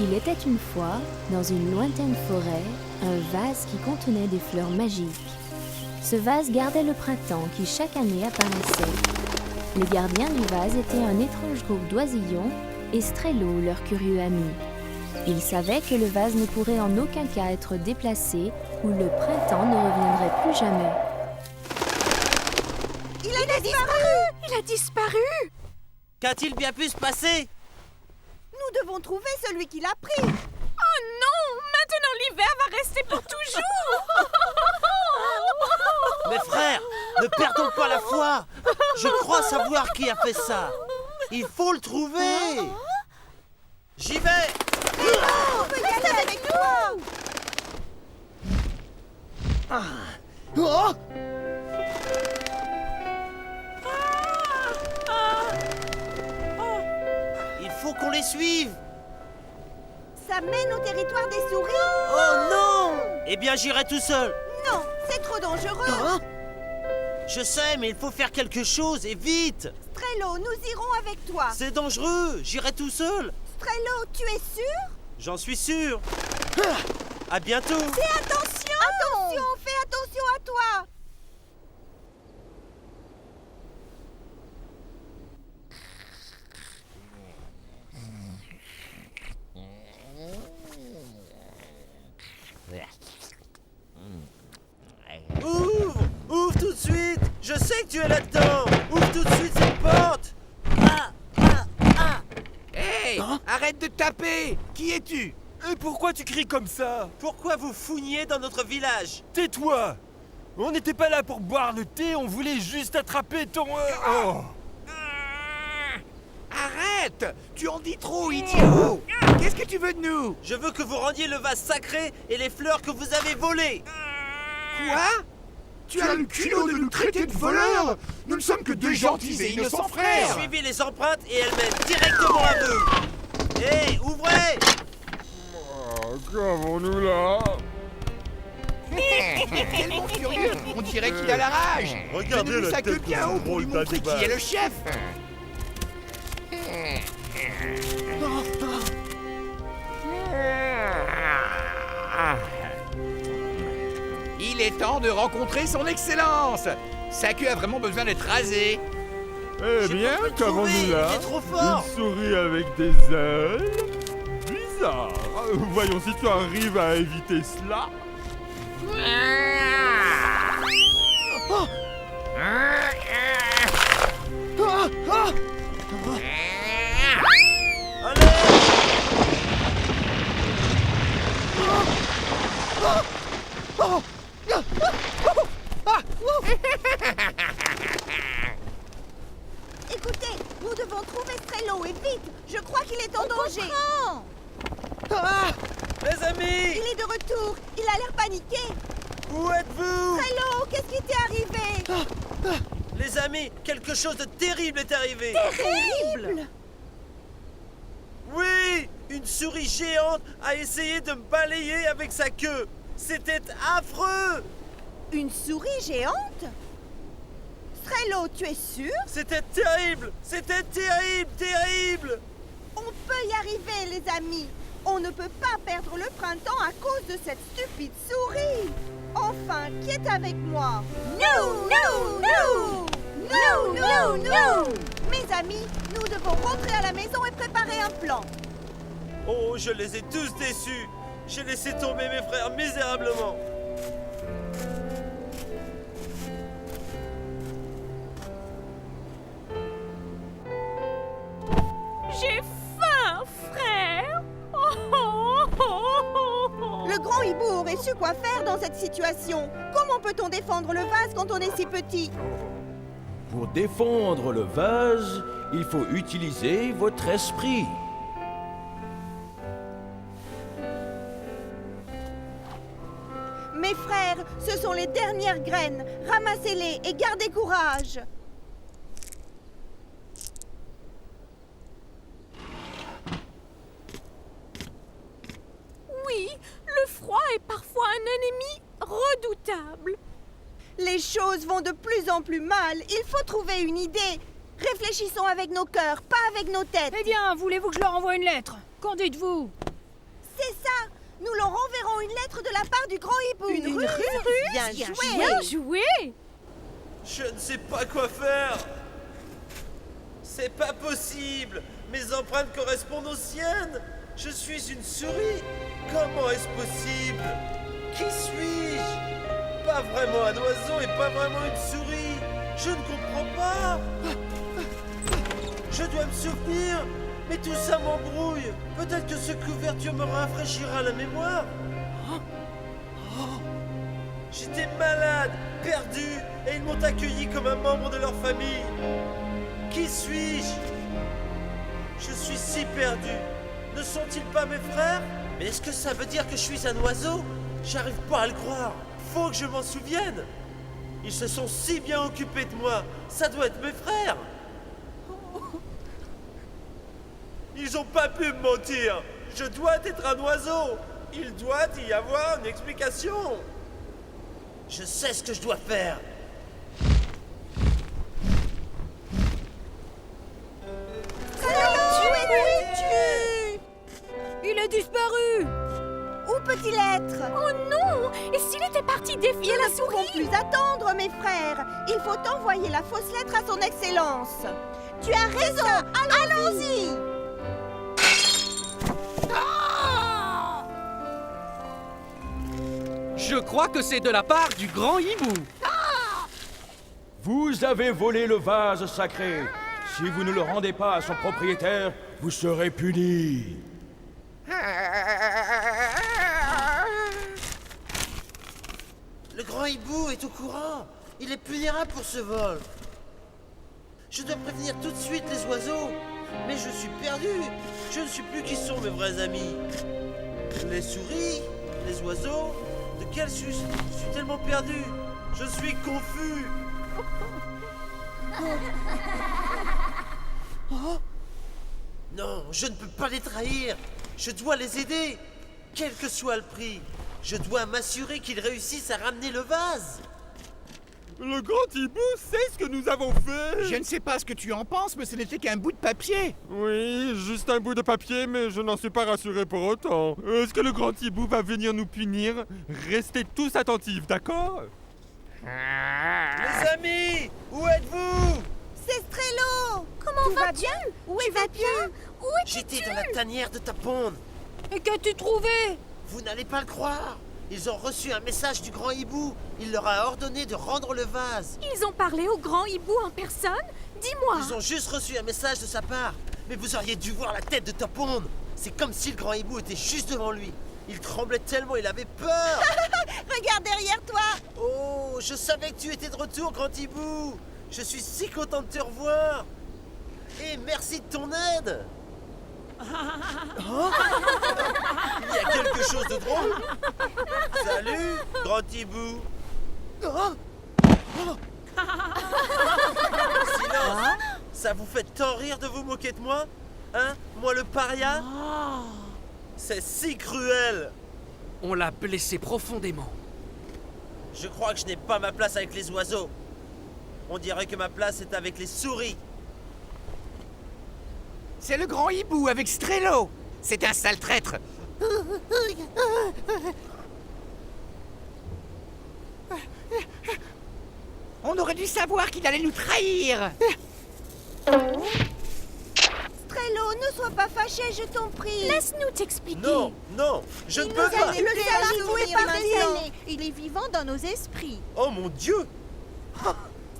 Il était une fois, dans une lointaine forêt, un vase qui contenait des fleurs magiques. Ce vase gardait le printemps qui chaque année apparaissait. Les gardiens du vase étaient un étrange groupe d'oisillons et Strello, leur curieux ami. Ils savaient que le vase ne pourrait en aucun cas être déplacé ou le printemps ne reviendrait plus jamais. Il a disparu! Il a disparu! Qu'a-t-il bien pu se passer? Nous devons trouver celui qui l'a pris. Oh non! Maintenant l'hiver va rester pour toujours! Mes frères, ne perdons pas la foi. Je crois savoir qui a fait ça. Il faut le trouver. J'y vais. On peut y aller avec toi. Oh! Il faut qu'on les suive. Ça mène au territoire des souris. Oh non! Eh bien, j'irai tout seul. Non, c'est trop dangereux. Hein? Je sais, mais il faut faire quelque chose et vite. Strello, nous irons avec toi. C'est dangereux. J'irai tout seul. Strello, tu es sûr? J'en suis sûr. À bientôt. Fais attention! Attention, fais attention à toi. Ouvre! Ouvre tout de suite! Je sais que tu es là-dedans! Ouvre tout de suite cette porte! Hey! Arrête de taper! Qui es-tu? Et pourquoi tu cries comme ça? Pourquoi vous fouiniez dans notre village? Tais-toi! On n'était pas là pour boire le thé, on voulait juste attraper ton... Oh! Arrête! Tu en dis trop, idiot! Qu'est-ce que tu veux de nous? Je veux que vous rendiez le vase sacré et les fleurs que vous avez volées! Quoi? Tu as le culot de nous traiter de voleurs? Nous ne sommes que deux gentils et innocents frères! Suivez les empreintes et elles mènent directement à vous! Hé, ouvrez! Qu'avons-nous là? Tellement furieux, on dirait qu'il a la rage! Regardez Donne-nous la sa tête queue de bien ce haut pour drôle lui montrer qui d'animal. est le chef! Il est temps de rencontrer son excellence! Sa queue a vraiment besoin d'être rasée! Eh J'ai bien, pas pu le qu'avons-nous trouver, là? il est trop fort. Une souris avec des ailes? Bizarre. Voyons si tu arrives à éviter cela. Écoutez, nous devons trouver Strello et vite. Je crois qu'il est en danger. Les amis! Il est de retour. Il a l'air paniqué. Où êtes-vous? Strello, qu'est-ce qui t'est arrivé? Les amis, quelque chose de terrible est arrivé! Terrible. Oui! Une souris géante a essayé de me balayer avec sa queue! C'était affreux! Une souris géante? Strello, tu es sûr? C'était terrible! C'était terrible! Terrible! On peut y arriver, les amis. On ne peut pas perdre le printemps à cause de cette stupide souris. Enfin, qui est avec moi? Nous, nous, nous! Nous, nous, nous! Mes amis, nous devons rentrer à la maison et préparer un plan. Oh, je les ai tous déçus! J'ai laissé tomber mes frères misérablement! J'ai faim, frère! Le grand hibou aurait su quoi faire dans cette situation. Comment peut-on défendre le vase quand on est si petit? Pour défendre le vase, il faut utiliser votre esprit. Mes frères, ce sont les dernières graines. Ramassez-les et gardez courage. Oui, le froid est parfois un ennemi redoutable. Les choses vont de plus en plus mal. Il faut trouver une idée. Réfléchissons avec nos cœurs, pas avec nos têtes. Eh bien, voulez-vous que je leur envoie une lettre? Qu'en dites-vous? lettre de la part du grand hibou. Une ruse? Bien joué. Bien joué! Je ne sais pas quoi faire. C'est pas possible. Mes empreintes correspondent aux siennes. Je suis une souris. Comment est-ce possible? Qui suis-je? Pas vraiment un oiseau et pas vraiment une souris. Je ne comprends pas. Je dois me souvenir. Mais tout ça m'embrouille. Peut-être que ce couverture me rafraîchira la mémoire. J'étais malade, perdu, et ils m'ont accueilli comme un membre de leur famille. Qui suis-je? Je suis si perdu. Ne sont-ils pas mes frères? Mais est-ce que ça veut dire que je suis un oiseau? J'arrive pas à le croire. Faut que je m'en souvienne. Ils se sont si bien occupés de moi. Ça doit être mes frères. Ils ont pas pu me mentir. Je dois être un oiseau. Il doit y avoir une explication. Je sais ce que je dois faire. Il a disparu! Où peut-il être? Oh non! Et s'il était parti défier la Nous ne pouvons souris? plus attendre, mes frères. Il faut envoyer la fausse lettre à son excellence. Tu as raison. Allons-y. Je crois que c'est de la part du grand hibou. Vous avez volé le vase sacré. Si vous ne le rendez pas à son propriétaire, vous serez puni. Le grand hibou est au courant. Il est punira pour ce vol. Je dois prévenir tout de suite les oiseaux. Mais je suis perdu. Je ne sais plus qui sont mes vrais amis. Les souris? Les oiseaux? De quel sus? Je suis tellement perdu. Je suis confus. Oh? Non, je ne peux pas les trahir. Je dois les aider. Quel que soit le prix. Je dois m'assurer qu'ils réussissent à ramener le vase. Le grand hibou sait ce que nous avons fait. Je ne sais pas ce que tu en penses, mais ce n'était qu'un bout de papier. Oui, juste un bout de papier, mais je n'en suis pas rassuré pour autant. Est-ce que le grand hibou va venir nous punir? Restez tous attentifs, d'accord? Les amis, où êtes-vous? C'est Strello. Comment Tout va vas-tu? bien? Où vas-tu? Où es-tu? J'étais dans la tanière de Tapon. Et qu'as-tu trouvé? Vous n'allez pas le croire. Ils ont reçu un message du grand hibou. Il leur a ordonné de rendre le vase. Ils ont parlé au grand hibou en personne? Dis-moi! Ils ont juste reçu un message de sa part. Mais vous auriez dû voir la tête de Tapon. C'est comme si le grand hibou était juste devant lui. Il tremblait tellement, il avait peur. Regarde derrière toi. Oh, je savais que tu étais de retour, grand hibou. Je suis si content de te revoir. Et merci de ton aide. Oh, il y a quelque chose de drôle. Salut, grand hibou. Oh. Oh. Silence. Ça vous fait tant rire de vous moquer de moi? Hein? Moi le paria? C'est si cruel. On l'a blessé profondément. Je crois que je n'ai pas ma place avec les oiseaux. On dirait que ma place est avec les souris. C'est le grand hibou avec Strello. C'est un sale traître. On aurait dû savoir qu'il allait nous trahir. Strello, ne sois pas fâché, je t'en prie. Laisse-nous t'expliquer. Non, non, je ne peux pas. Le sage hibou est partout. Il est vivant dans nos esprits. Oh mon Dieu!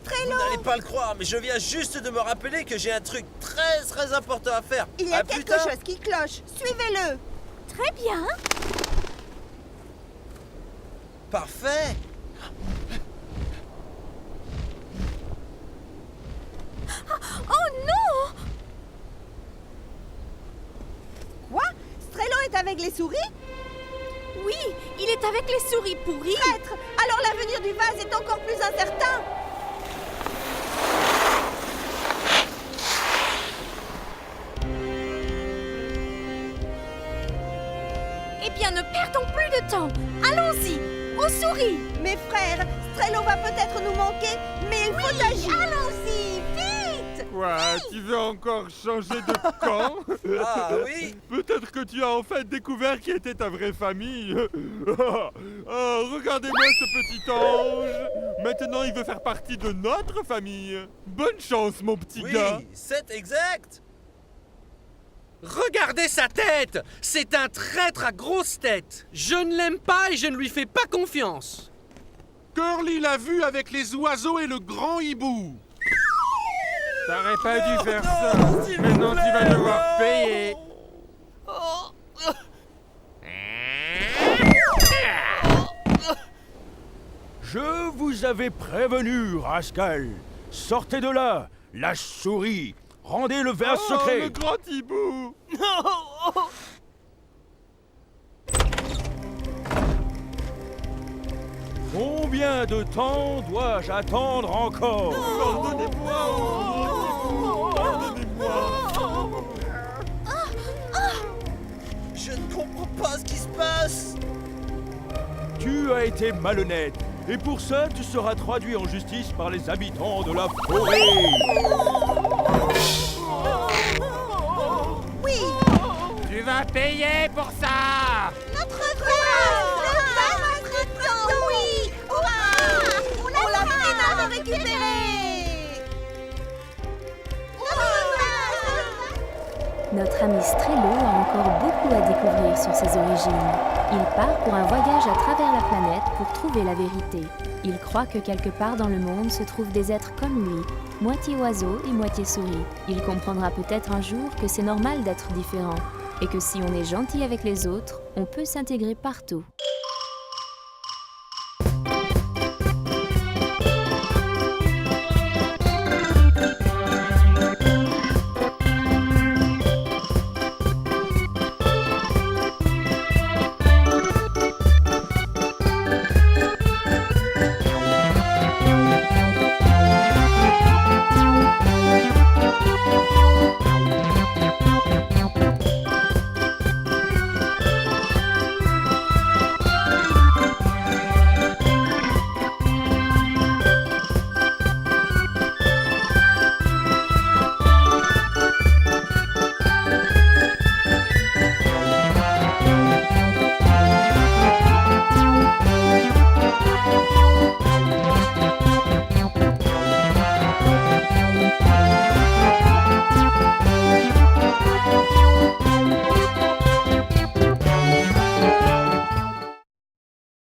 Strello, Vous n'allez pas le croire, mais je viens juste de me rappeler que j'ai un truc très important à faire. il y a À plus quelque tard. chose qui cloche. Suivez-le. Très bien. Parfait. Oh non! Quoi? Strello est avec les souris? Oui, il est avec les souris pourries. Traître. Alors l'avenir du vase est encore plus incertain. Eh bien, ne perdons plus de temps. Allons-y, aux souris. Mes frères, Strello va peut-être nous manquer, mais il faut agir. Allons-y, vite! Quoi? Tu veux encore changer de camp? Ah oui? Peut-être que tu as en fait découvert qui était ta vraie famille. Oh, regardez-moi ce petit ange. Maintenant, il veut faire partie de notre famille. Bonne chance, mon petit gars. Oui, c'est exact. Regardez sa tête! C'est un traître à grosse tête! Je ne l'aime pas et je ne lui fais pas confiance! Curly l'a vu avec les oiseaux et le grand hibou. T'aurais pas dû faire ça. Non, s'il vous Maintenant, tu vas plaît, devoir non. payer. Je vous avais prévenu, Rascal. Sortez de là, lâche souris. Rendez le vase Oh, secret. le grand hibou. Combien de temps dois-je attendre encore? Je ne comprends pas ce qui se passe. Tu as été malhonnête. Et pour ça, tu seras traduit en justice par les habitants de la forêt. Oui, Tu vas payer pour ça. notre vase! Le vase printemps! Oui! Hurrah! On l'a finalement récupéré! Notre ami Strello a encore beaucoup à découvrir sur ses origines. Il part pour un voyage à travers la planète pour trouver la vérité. Il croit que quelque part dans le monde se trouvent des êtres comme lui, moitié oiseau et moitié souris. Il comprendra peut-être un jour que c'est normal d'être différent et que si on est gentil avec les autres, on peut s'intégrer partout.